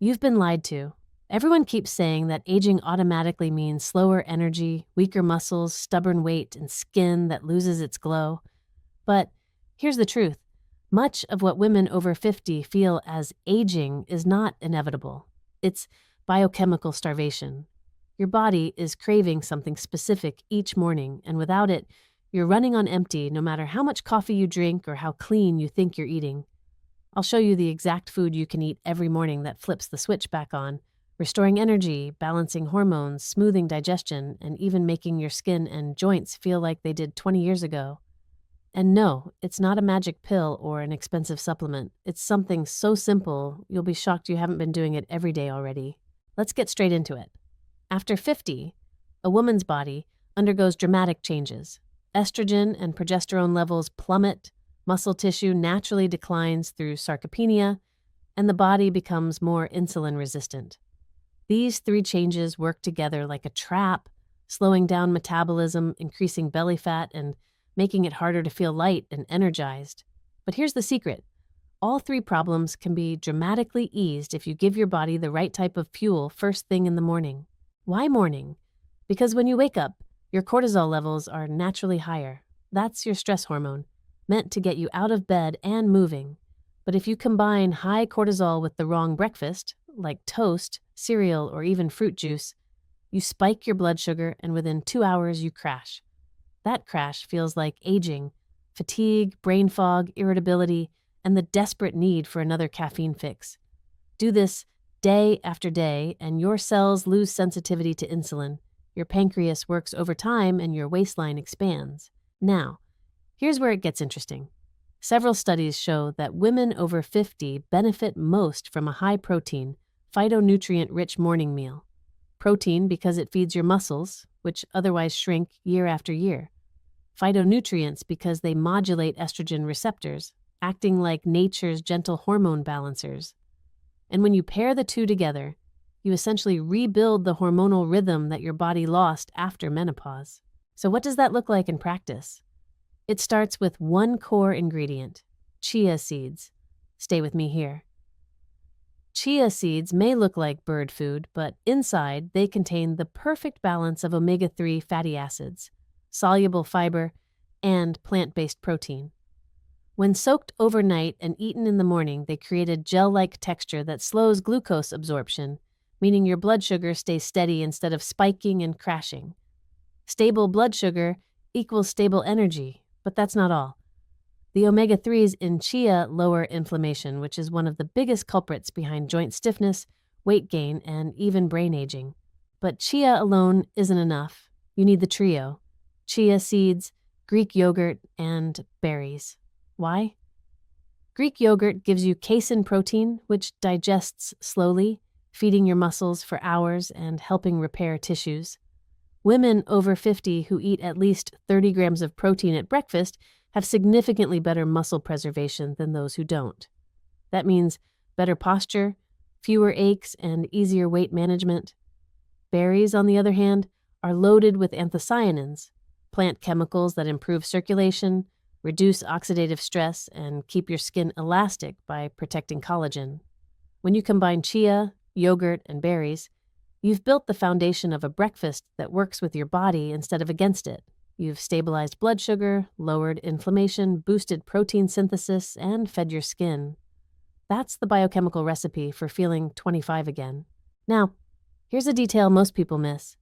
You've been lied to. Everyone keeps saying that aging automatically means slower energy, weaker muscles, stubborn weight, and skin that loses its glow. But here's the truth. Much of what women over 50 feel as aging is not inevitable. It's biochemical starvation. Your body is craving something specific each morning, and without it, you're running on empty no matter how much coffee you drink or how clean you think you're eating. I'll show you the exact food you can eat every morning that flips the switch back on, restoring energy, balancing hormones, smoothing digestion, and even making your skin and joints feel like they did 20 years ago. And no, it's not a magic pill or an expensive supplement. It's something so simple, you'll be shocked you haven't been doing it every day already. Let's get straight into it. After 50, a woman's body undergoes dramatic changes. Estrogen and progesterone levels plummet, muscle tissue naturally declines through sarcopenia, and the body becomes more insulin resistant. These three changes work together like a trap, slowing down metabolism, increasing belly fat, and making it harder to feel light and energized. But here's the secret. All three problems can be dramatically eased if you give your body the right type of fuel first thing in the morning. Why morning? Because when you wake up, your cortisol levels are naturally higher. That's your stress hormone, meant to get you out of bed and moving. But if you combine high cortisol with the wrong breakfast, like toast, cereal, or even fruit juice, you spike your blood sugar and within 2 hours you crash. That crash feels like aging, fatigue, brain fog, irritability, and the desperate need for another caffeine fix. Do this day after day, and your cells lose sensitivity to insulin. Your pancreas works overtime, and your waistline expands. Now, here's where it gets interesting. Several studies show that women over 50 benefit most from a high-protein, phytonutrient-rich morning meal. Protein because it feeds your muscles, which otherwise shrink year after year. Phytonutrients because they modulate estrogen receptors, acting like nature's gentle hormone balancers. And when you pair the two together, you essentially rebuild the hormonal rhythm that your body lost after menopause. So what does that look like in practice? It starts with one core ingredient, chia seeds. Stay with me here. Chia seeds may look like bird food, but inside they contain the perfect balance of omega-3 fatty acids, soluble fiber, and plant-based protein. When soaked overnight and eaten in the morning, they create a gel-like texture that slows glucose absorption, meaning your blood sugar stays steady instead of spiking and crashing. Stable blood sugar equals stable energy, but that's not all. The omega-3s in chia lower inflammation, which is one of the biggest culprits behind joint stiffness, weight gain, and even brain aging. But chia alone isn't enough. You need the trio: chia seeds, Greek yogurt, and berries. Why? Greek yogurt gives you casein protein, which digests slowly, feeding your muscles for hours and helping repair tissues. Women over 50 who eat at least 30 grams of protein at breakfast have significantly better muscle preservation than those who don't. That means better posture, fewer aches, and easier weight management. Berries, on the other hand, are loaded with anthocyanins, plant chemicals that improve circulation, reduce oxidative stress, and keep your skin elastic by protecting collagen. When you combine chia, yogurt, and berries, you've built the foundation of a breakfast that works with your body instead of against it. You've stabilized blood sugar, lowered inflammation, boosted protein synthesis, and fed your skin. That's the biochemical recipe for feeling 25 again. Now, here's a detail most people miss.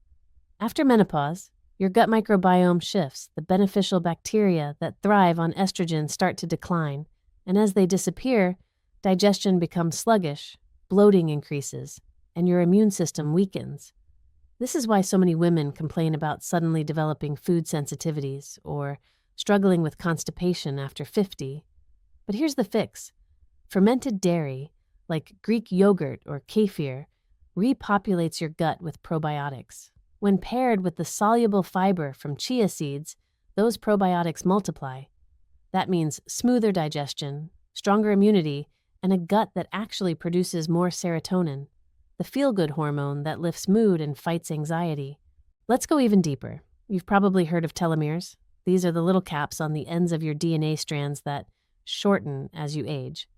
After menopause, your gut microbiome shifts. The beneficial bacteria that thrive on estrogen start to decline, and as they disappear, digestion becomes sluggish, bloating increases, and your immune system weakens. This is why so many women complain about suddenly developing food sensitivities or struggling with constipation after 50. But here's the fix. Fermented dairy, like Greek yogurt or kefir, repopulates your gut with probiotics. When paired with the soluble fiber from chia seeds, those probiotics multiply. That means smoother digestion, stronger immunity, and a gut that actually produces more serotonin, the feel-good hormone that lifts mood and fights anxiety. Let's go even deeper. You've probably heard of telomeres. These are the little caps on the ends of your DNA strands that shorten as you age.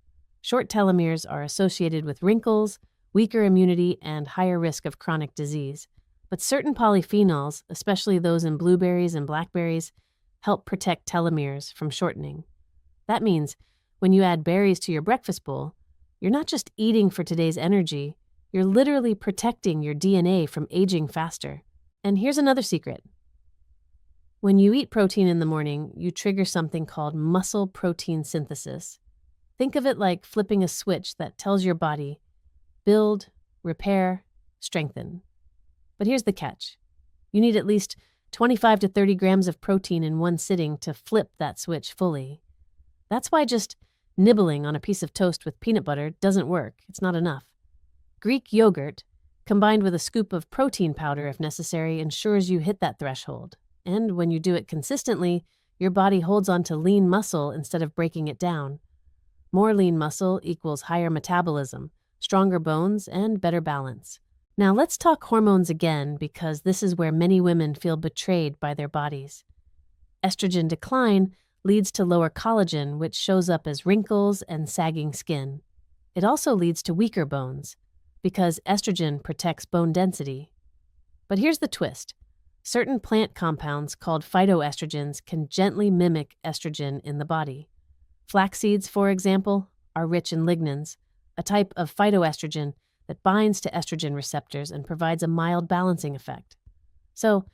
Short telomeres are associated with wrinkles, weaker immunity, and higher risk of chronic disease. But certain polyphenols, especially those in blueberries and blackberries, help protect telomeres from shortening. That means when you add berries to your breakfast bowl, you're not just eating for today's energy, you're literally protecting your DNA from aging faster. And here's another secret. When you eat protein in the morning, you trigger something called muscle protein synthesis. Think of it like flipping a switch that tells your body, build, repair, strengthen. But here's the catch. You need at least 25 to 30 grams of protein in one sitting to flip that switch fully. That's why just nibbling on a piece of toast with peanut butter doesn't work. It's not enough. Greek yogurt, combined with a scoop of protein powder if necessary, ensures you hit that threshold. And when you do it consistently, your body holds on to lean muscle instead of breaking it down. More lean muscle equals higher metabolism, stronger bones, and better balance. Now let's talk hormones again, because this is where many women feel betrayed by their bodies. Estrogen decline leads to lower collagen, which shows up as wrinkles and sagging skin. It also leads to weaker bones, because estrogen protects bone density. But here's the twist. Certain plant compounds called phytoestrogens can gently mimic estrogen in the body. Flax seeds, for example, are rich in lignans, a type of phytoestrogen that binds to estrogen receptors and provides a mild balancing effect. So,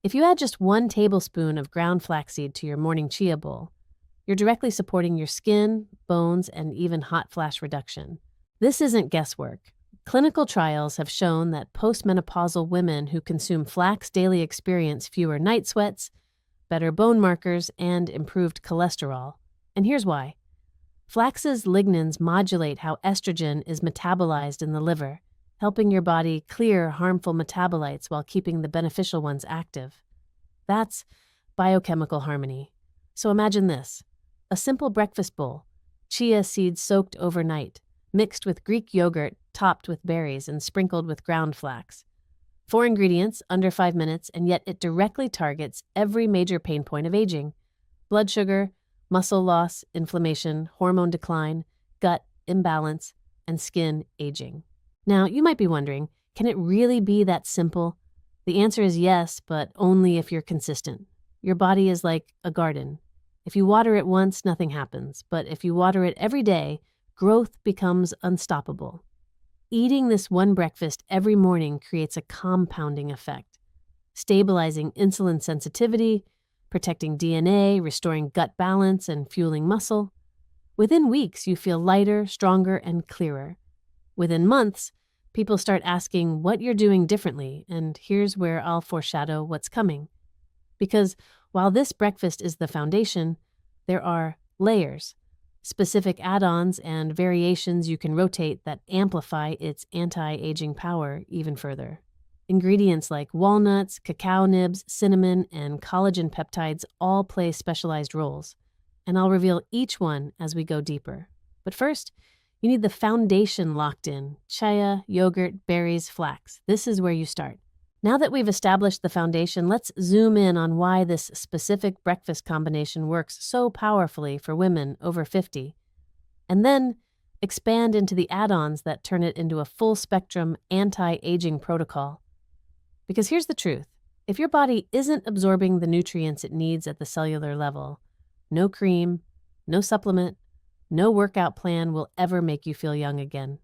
if you add just 1 tablespoon of ground flaxseed to your morning chia bowl, you're directly supporting your skin, bones, and even hot flash reduction. This isn't guesswork. Clinical trials have shown that postmenopausal women who consume flax daily experience fewer night sweats, better bone markers, and improved cholesterol. And here's why. Flax's lignans modulate how estrogen is metabolized in the liver, helping your body clear harmful metabolites while keeping the beneficial ones active. That's biochemical harmony. So imagine this. A simple breakfast bowl, chia seeds soaked overnight, mixed with Greek yogurt, topped with berries, and sprinkled with ground flax. 4 ingredients, under 5 minutes, and yet it directly targets every major pain point of aging: blood sugar, muscle loss, inflammation, hormone decline, gut imbalance, and skin aging. Now, you might be wondering, can it really be that simple? The answer is yes, but only if you're consistent. Your body is like a garden. If you water it once, nothing happens, but if you water it every day, growth becomes unstoppable. Eating this one breakfast every morning creates a compounding effect, stabilizing insulin sensitivity, protecting DNA, restoring gut balance, and fueling muscle. Within weeks, you feel lighter, stronger, and clearer. Within months, people start asking what you're doing differently, and here's where I'll foreshadow what's coming. Because while this breakfast is the foundation, there are layers, specific add-ons and variations you can rotate that amplify its anti-aging power even further. Ingredients like walnuts, cacao nibs, cinnamon, and collagen peptides all play specialized roles, and I'll reveal each one as we go deeper. But first, you need the foundation locked in: chia, yogurt, berries, flax. This is where you start. Now that we've established the foundation, let's zoom in on why this specific breakfast combination works so powerfully for women over 50, and then expand into the add-ons that turn it into a full-spectrum anti-aging protocol. Because here's the truth. If your body isn't absorbing the nutrients it needs at the cellular level, no cream, no supplement, no workout plan will ever make you feel young again.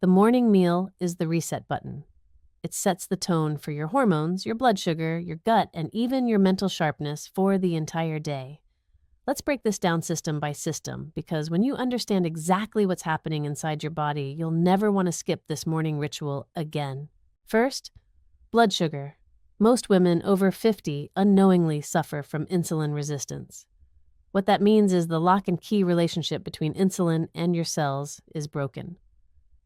The morning meal is the reset button. It sets the tone for your hormones, your blood sugar, your gut, and even your mental sharpness for the entire day. Let's break this down system by system, because when you understand exactly what's happening inside your body, you'll never want to skip this morning ritual again. First, blood sugar. Most women over 50 unknowingly suffer from insulin resistance. What that means is the lock and key relationship between insulin and your cells is broken.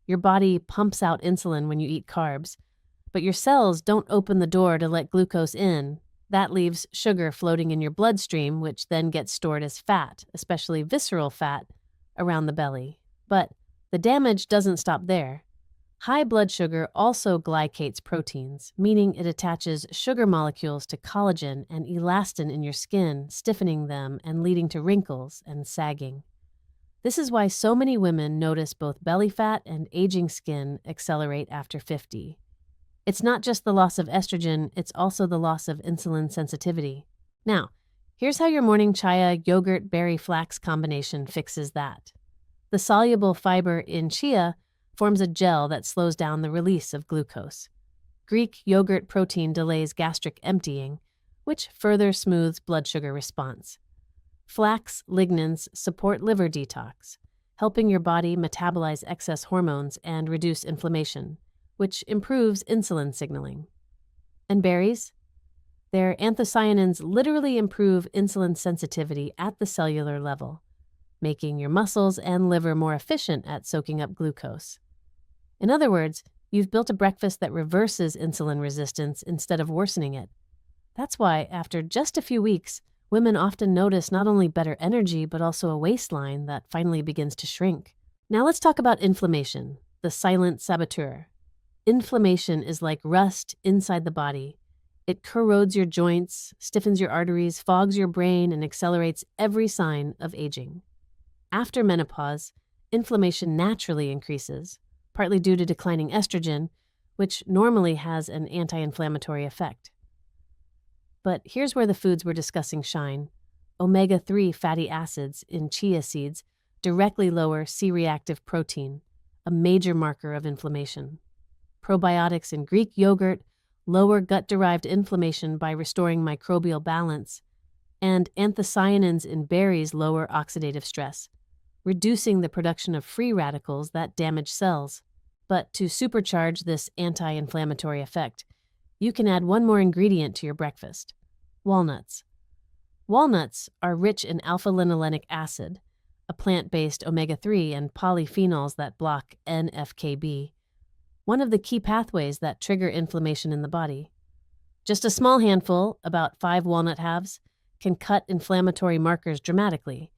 Your body pumps out insulin when you eat carbs, but your cells don't open the door to let glucose in. That leaves sugar floating in your bloodstream, which then gets stored as fat, especially visceral fat, around the belly. But the damage doesn't stop there. High blood sugar also glycates proteins, meaning it attaches sugar molecules to collagen and elastin in your skin, stiffening them and leading to wrinkles and sagging. This is why so many women notice both belly fat and aging skin accelerate after 50. It's not just the loss of estrogen, it's also the loss of insulin sensitivity. Now, here's how your morning chia yogurt berry flax combination fixes that. The soluble fiber in chia forms a gel that slows down the release of glucose. Greek yogurt protein delays gastric emptying, which further smooths blood sugar response. Flax lignans support liver detox, helping your body metabolize excess hormones and reduce inflammation, which improves insulin signaling. And berries? Their anthocyanins literally improve insulin sensitivity at the cellular level, making your muscles and liver more efficient at soaking up glucose. In other words, you've built a breakfast that reverses insulin resistance instead of worsening it. That's why, after just a few weeks, women often notice not only better energy, but also a waistline that finally begins to shrink. Now let's talk about inflammation, the silent saboteur. Inflammation is like rust inside the body. It corrodes your joints, stiffens your arteries, fogs your brain, and accelerates every sign of aging. After menopause, inflammation naturally increases, partly due to declining estrogen, which normally has an anti-inflammatory effect. But here's where the foods we're discussing shine. Omega-3 fatty acids in chia seeds directly lower C-reactive protein, a major marker of inflammation. Probiotics in Greek yogurt lower gut-derived inflammation by restoring microbial balance, and anthocyanins in berries lower oxidative stress, reducing the production of free radicals that damage cells. But to supercharge this anti-inflammatory effect, you can add one more ingredient to your breakfast: walnuts. Walnuts are rich in alpha-linolenic acid, a plant-based omega-3, and polyphenols that block NF-κB, one of the key pathways that trigger inflammation in the body. Just a small handful, about 5 walnut halves, can cut inflammatory markers dramatically.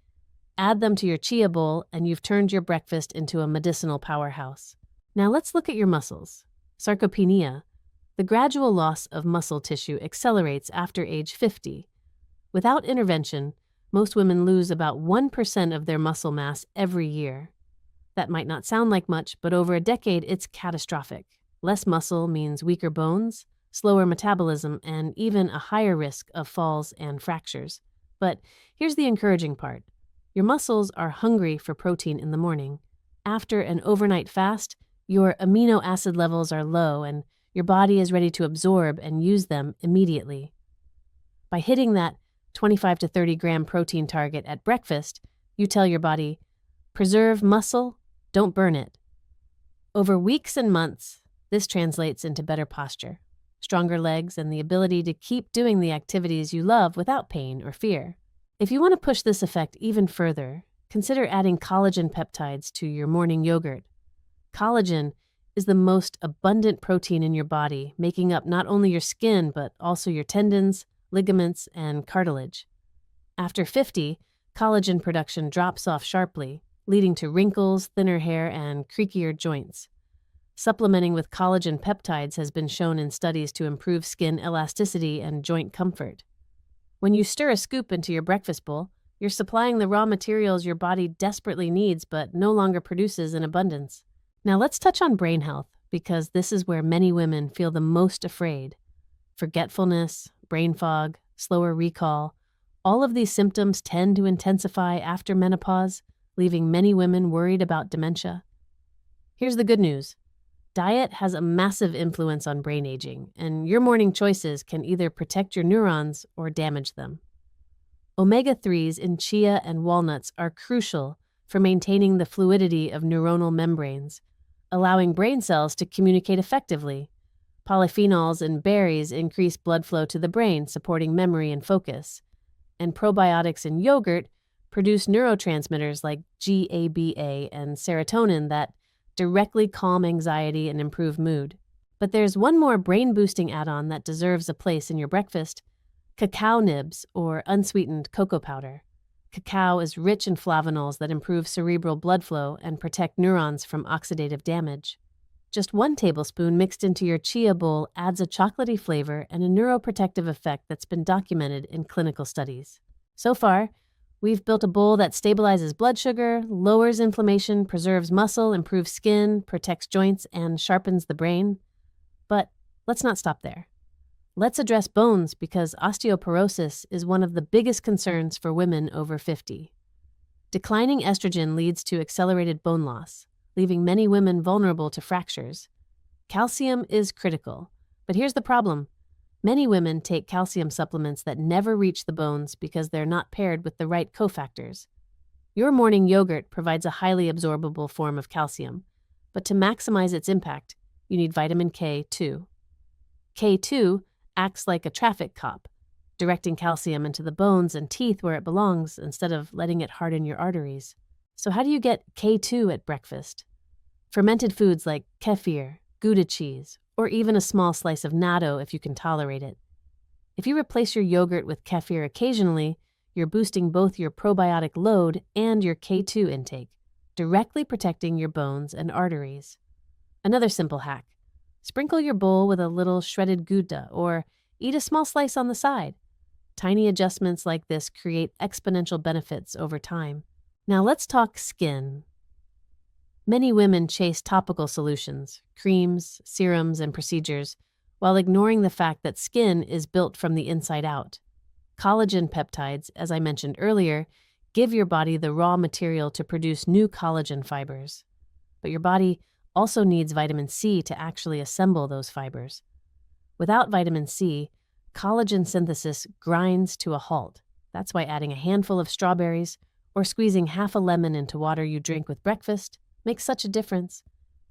Add them to your chia bowl, and you've turned your breakfast into a medicinal powerhouse. Now let's look at your muscles. Sarcopenia, the gradual loss of muscle tissue, accelerates after age 50. Without intervention, most women lose about 1% of their muscle mass every year. That might not sound like much, but over a decade, it's catastrophic. Less muscle means weaker bones, slower metabolism, and even a higher risk of falls and fractures. But here's the encouraging part. Your muscles are hungry for protein in the morning. After an overnight fast, your amino acid levels are low and your body is ready to absorb and use them immediately. By hitting that 25 to 30 gram protein target at breakfast, you tell your body, preserve muscle, don't burn it. Over weeks and months, this translates into better posture, stronger legs, and the ability to keep doing the activities you love without pain or fear. If you want to push this effect even further, consider adding collagen peptides to your morning yogurt. Collagen is the most abundant protein in your body, making up not only your skin, but also your tendons, ligaments, and cartilage. After 50, collagen production drops off sharply, leading to wrinkles, thinner hair, and creakier joints. Supplementing with collagen peptides has been shown in studies to improve skin elasticity and joint comfort. When you stir a scoop into your breakfast bowl, you're supplying the raw materials your body desperately needs but no longer produces in abundance. Now let's touch on brain health, because this is where many women feel the most afraid. Forgetfulness, brain fog, slower recall, all of these symptoms tend to intensify after menopause, leaving many women worried about dementia. Here's the good news. Diet has a massive influence on brain aging, and your morning choices can either protect your neurons or damage them. Omega-3s in chia and walnuts are crucial for maintaining the fluidity of neuronal membranes, allowing brain cells to communicate effectively. Polyphenols in berries increase blood flow to the brain, supporting memory and focus. And probiotics in yogurt produce neurotransmitters like GABA and serotonin that directly calm anxiety and improve mood. But there's one more brain-boosting add-on that deserves a place in your breakfast: cacao nibs, or unsweetened cocoa powder. Cacao is rich in flavonols that improve cerebral blood flow and protect neurons from oxidative damage. Just 1 tablespoon mixed into your chia bowl adds a chocolatey flavor and a neuroprotective effect that's been documented in clinical studies. So far, We've built a bowl that stabilizes blood sugar, lowers inflammation, preserves muscle, improves skin, protects joints, and sharpens the brain. But let's not stop there. Let's address bones because osteoporosis is one of the biggest concerns for women over 50. Declining estrogen leads to accelerated bone loss, leaving many women vulnerable to fractures. Calcium is critical, but here's the problem. Many women take calcium supplements that never reach the bones because they're not paired with the right cofactors. Your morning yogurt provides a highly absorbable form of calcium, but to maximize its impact, you need vitamin K2. K2 acts like a traffic cop, directing calcium into the bones and teeth where it belongs instead of letting it harden your arteries. So how do you get K2 at breakfast? Fermented foods like kefir, Gouda cheese, or even a small slice of natto if you can tolerate it. If you replace your yogurt with kefir occasionally, you're boosting both your probiotic load and your K2 intake, directly protecting your bones and arteries. Another simple hack: sprinkle your bowl with a little shredded Gouda or eat a small slice on the side. Tiny adjustments like this create exponential benefits over time. Now let's talk skin. Many women chase topical solutions, creams, serums, and procedures, while ignoring the fact that skin is built from the inside out. Collagen peptides, as I mentioned earlier, give your body the raw material to produce new collagen fibers. But your body also needs vitamin C to actually assemble those fibers. Without vitamin C, collagen synthesis grinds to a halt. That's why adding a handful of strawberries or squeezing half a lemon into water you drink with breakfast makes such a difference.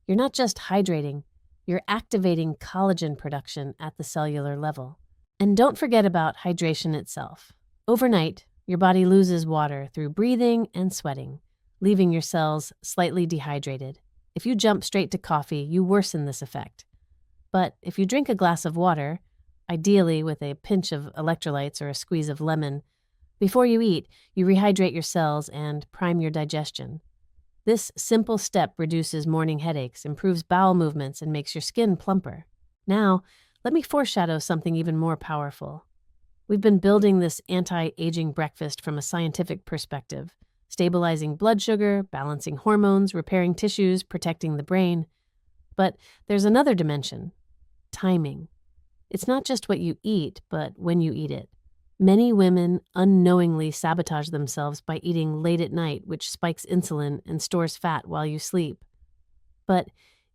You're not just hydrating, you're activating collagen production at the cellular level. And don't forget about hydration itself. Overnight, your body loses water through breathing and sweating, leaving your cells slightly dehydrated. If you jump straight to coffee, you worsen this effect. But if you drink a glass of water, ideally with a pinch of electrolytes or a squeeze of lemon, before you eat, you rehydrate your cells and prime your digestion. This simple step reduces morning headaches, improves bowel movements, and makes your skin plumper. Now, let me foreshadow something even more powerful. We've been building this anti-aging breakfast from a scientific perspective, stabilizing blood sugar, balancing hormones, repairing tissues, protecting the brain. But there's another dimension: timing. It's not just what you eat, but when you eat it. Many women unknowingly sabotage themselves by eating late at night, which spikes insulin and stores fat while you sleep. But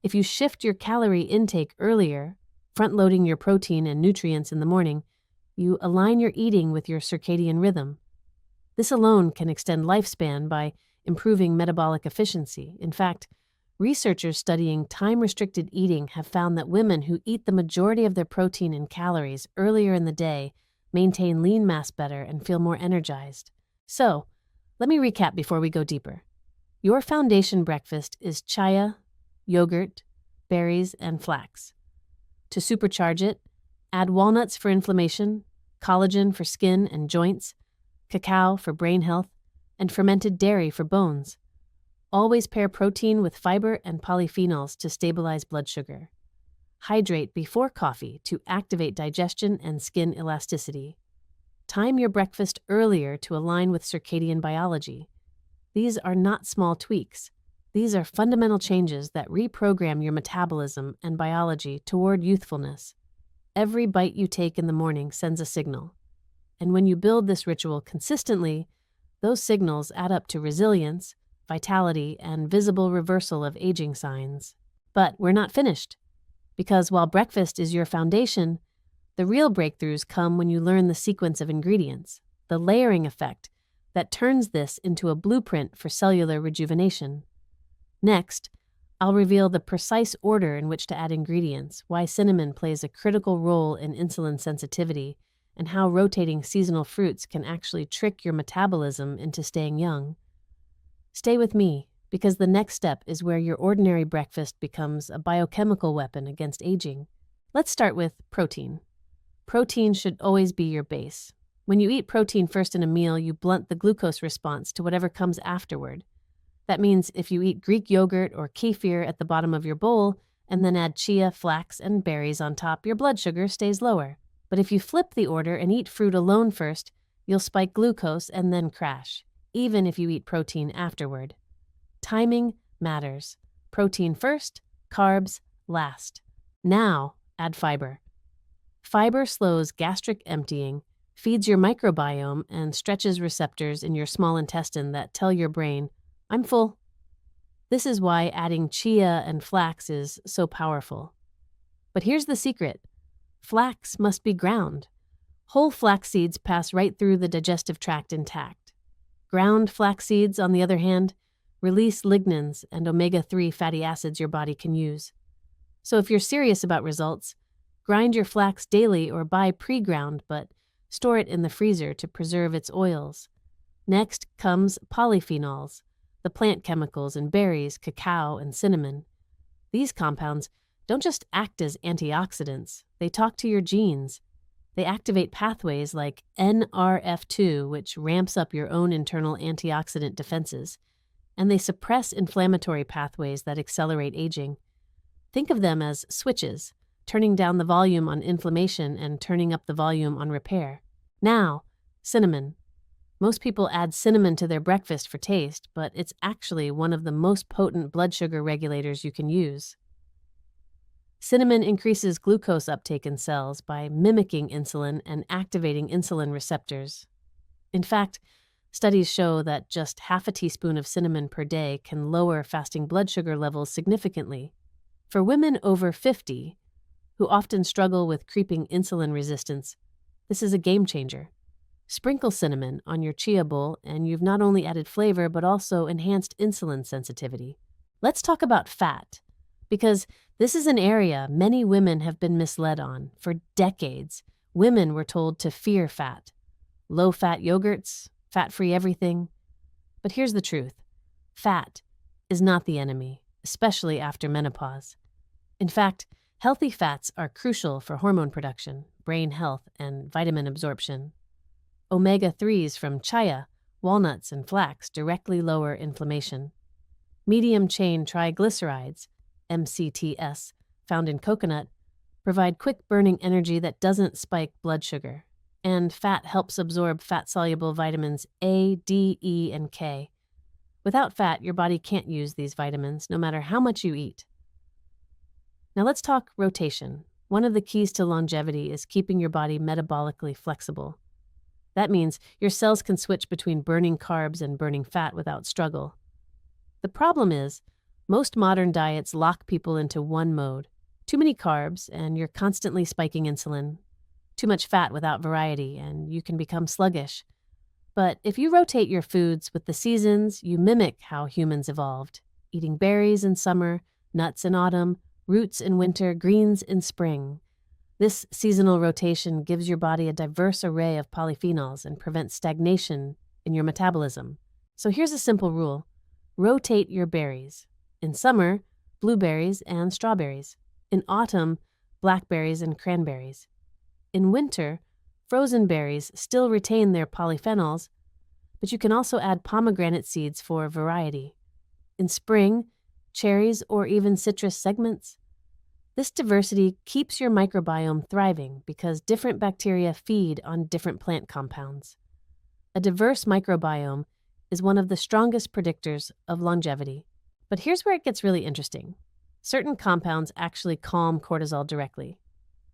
if you shift your calorie intake earlier, front-loading your protein and nutrients in the morning, you align your eating with your circadian rhythm. This alone can extend lifespan by improving metabolic efficiency. In fact, researchers studying time-restricted eating have found that women who eat the majority of their protein and calories earlier in the day maintain lean mass better and feel more energized. So, let me recap before we go deeper. Your foundation breakfast is chia, yogurt, berries, and flax. To supercharge it, add walnuts for inflammation, collagen for skin and joints, cacao for brain health, and fermented dairy for bones. Always pair protein with fiber and polyphenols to stabilize blood sugar. Hydrate before coffee to activate digestion and skin elasticity. Time your breakfast earlier to align with circadian biology. These are not small tweaks. These are fundamental changes that reprogram your metabolism and biology toward youthfulness. Every bite you take in the morning sends a signal. And when you build this ritual consistently, those signals add up to resilience, vitality, and visible reversal of aging signs. But we're not finished. Because while breakfast is your foundation, the real breakthroughs come when you learn the sequence of ingredients, the layering effect that turns this into a blueprint for cellular rejuvenation. Next, I'll reveal the precise order in which to add ingredients, why cinnamon plays a critical role in insulin sensitivity, and how rotating seasonal fruits can actually trick your metabolism into staying young. Stay with me, because the next step is where your ordinary breakfast becomes a biochemical weapon against aging. Let's start with protein. Protein should always be your base. When you eat protein first in a meal, you blunt the glucose response to whatever comes afterward. That means if you eat Greek yogurt or kefir at the bottom of your bowl, and then add chia, flax, and berries on top, your blood sugar stays lower. But if you flip the order and eat fruit alone first, you'll spike glucose and then crash. even if you eat protein afterward. Timing matters. Protein first, carbs last. Now, add fiber. Fiber slows gastric emptying, feeds your microbiome, and stretches receptors in your small intestine that tell your brain, I'm full. This is why adding chia and flax is so powerful. But here's the secret. Flax must be ground. Whole flax seeds pass right through the digestive tract intact. Ground flax seeds, on the other hand, release lignans and omega-3 fatty acids your body can use. So if you're serious about results, grind your flax daily or buy pre-ground, but store it in the freezer to preserve its oils. Next comes polyphenols, the plant chemicals in berries, cacao, and cinnamon. These compounds don't just act as antioxidants, they talk to your genes. They activate pathways like NRF2, which ramps up your own internal antioxidant defenses, and they suppress inflammatory pathways that accelerate aging. Think of them as switches, turning down the volume on inflammation and turning up the volume on repair. Now, cinnamon. Most people add cinnamon to their breakfast for taste, but it's actually one of the most potent blood sugar regulators you can use. Cinnamon increases glucose uptake in cells by mimicking insulin and activating insulin receptors. In fact, studies show that just half a teaspoon of cinnamon per day can lower fasting blood sugar levels significantly. For women over 50, who often struggle with creeping insulin resistance, this is a game changer. Sprinkle cinnamon on your chia bowl, and you've not only added flavor but also enhanced insulin sensitivity. Let's talk about fat, because this is an area many women have been misled on. For decades, women were told to fear fat. Low-fat yogurts, fat-free everything. But here's the truth. Fat is not the enemy, especially after menopause. In fact, healthy fats are crucial for hormone production, brain health, and vitamin absorption. Omega-3s from chia, walnuts, and flax directly lower inflammation. Medium-chain triglycerides, MCTs, found in coconut, provide quick-burning energy that doesn't spike blood sugar. And fat helps absorb fat-soluble vitamins A, D, E, and K. Without fat, your body can't use these vitamins, no matter how much you eat. Now let's talk rotation. One of the keys to longevity is keeping your body metabolically flexible. That means your cells can switch between burning carbs and burning fat without struggle. The problem is, most modern diets lock people into one mode. Too many carbs, and you're constantly spiking insulin. Too much fat without variety, and you can become sluggish. But if you rotate your foods with the seasons, you mimic how humans evolved, eating berries in summer, nuts in autumn, roots in winter, greens in spring. This seasonal rotation gives your body a diverse array of polyphenols and prevents stagnation in your metabolism. So here's a simple rule. Rotate your berries. In summer, blueberries and strawberries. In autumn, blackberries and cranberries. In winter, frozen berries still retain their polyphenols, but you can also add pomegranate seeds for variety. In spring, cherries or even citrus segments. This diversity keeps your microbiome thriving because different bacteria feed on different plant compounds. A diverse microbiome is one of the strongest predictors of longevity. But here's where it gets really interesting. Certain compounds actually calm cortisol directly.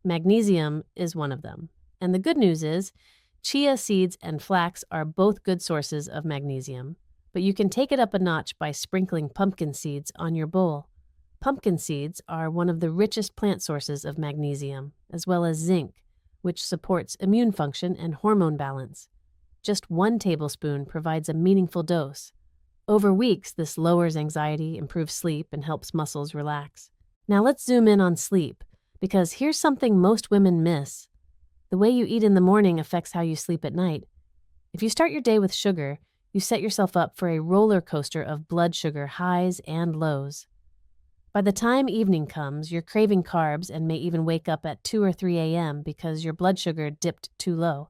Magnesium is one of them. And the good news is, chia seeds and flax are both good sources of magnesium. But you can take it up a notch by sprinkling pumpkin seeds on your bowl. Pumpkin seeds are one of the richest plant sources of magnesium, as well as zinc, which supports immune function and hormone balance. Just 1 tablespoon provides a meaningful dose. Over weeks, this lowers anxiety, improves sleep, and helps muscles relax. Now let's zoom in on sleep, because here's something most women miss. The way you eat in the morning affects how you sleep at night. If you start your day with sugar, you set yourself up for a roller coaster of blood sugar highs and lows. By the time evening comes, you're craving carbs and may even wake up at 2 or 3 a.m. because your blood sugar dipped too low.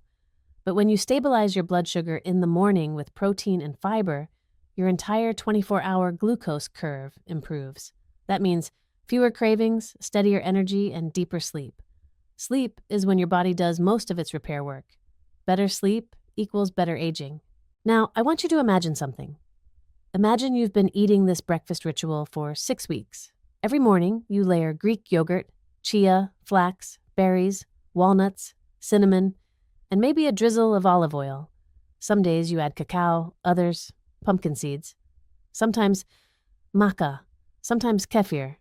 But when you stabilize your blood sugar in the morning with protein and fiber, your entire 24-hour glucose curve improves. That means fewer cravings, steadier energy, and deeper sleep. Sleep is when your body does most of its repair work. Better sleep equals better aging. Now, I want you to imagine something. Imagine you've been eating this breakfast ritual for 6 weeks. Every morning, you layer Greek yogurt, chia, flax, berries, walnuts, cinnamon, and maybe a drizzle of olive oil. Some days you add cacao, others, pumpkin seeds. Sometimes maca, sometimes kefir.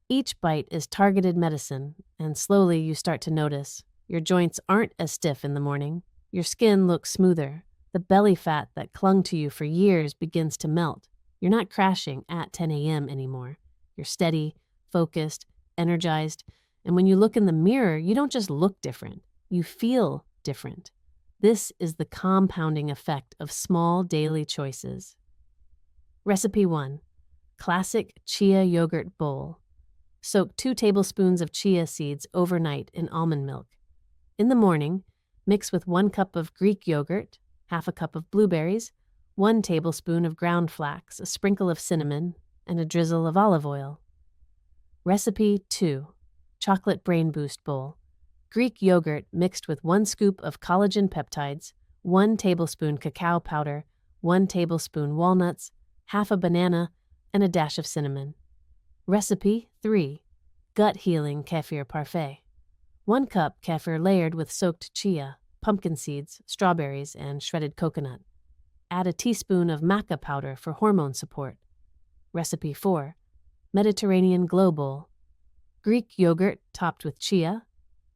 Each bite is targeted medicine, and slowly you start to notice. Your joints aren't as stiff in the morning. Your skin looks smoother. The belly fat that clung to you for years begins to melt. You're not crashing at 10 a.m. anymore. You're steady, focused, energized, and when you look in the mirror, you don't just look different. You feel different. This is the compounding effect of small daily choices. Recipe 1. Classic chia yogurt bowl. Soak 2 tablespoons of chia seeds overnight in almond milk. In the morning, mix with 1 cup of Greek yogurt, half a cup of blueberries, 1 tablespoon of ground flax, a sprinkle of cinnamon, and a drizzle of olive oil. Recipe 2. Chocolate brain boost bowl. Greek yogurt mixed with 1 scoop of collagen peptides, 1 tablespoon cacao powder, 1 tablespoon walnuts, half a banana, and a dash of cinnamon. Recipe 3. Gut healing kefir parfait. 1 cup kefir layered with soaked chia, pumpkin seeds, strawberries, and shredded coconut. Add a teaspoon of maca powder for hormone support. Recipe 4. Mediterranean glow bowl. Greek yogurt topped with chia,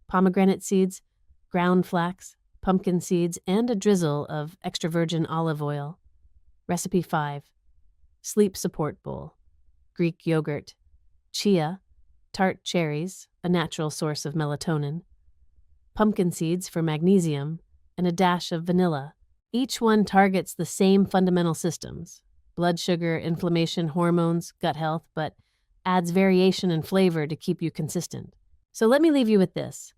pomegranate seeds, ground flax, pumpkin seeds, and a drizzle of extra virgin olive oil. Recipe 5. Sleep support bowl. Greek yogurt, chia, tart cherries, a natural source of melatonin, pumpkin seeds for magnesium, and a dash of vanilla. Each one targets the same fundamental systems: blood sugar, inflammation, hormones, gut health, but adds variation and flavor to keep you consistent. So let me leave you with this.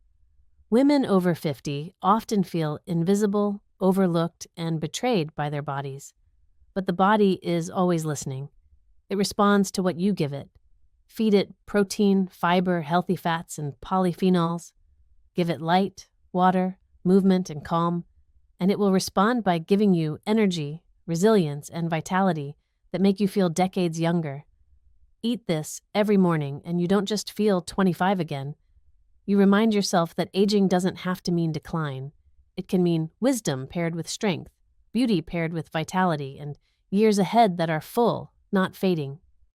Women over 50 often feel invisible, overlooked, and betrayed by their bodies. But the body is always listening. It responds to what you give it. Feed it protein, fiber, healthy fats, and polyphenols. Give it light, water, movement, and calm, and it will respond by giving you energy, resilience, and vitality that make you feel decades younger. Eat this every morning, and you don't just feel 25 again. You remind yourself that aging doesn't have to mean decline. It can mean wisdom paired with strength, beauty paired with vitality, and years ahead that are full, not fading.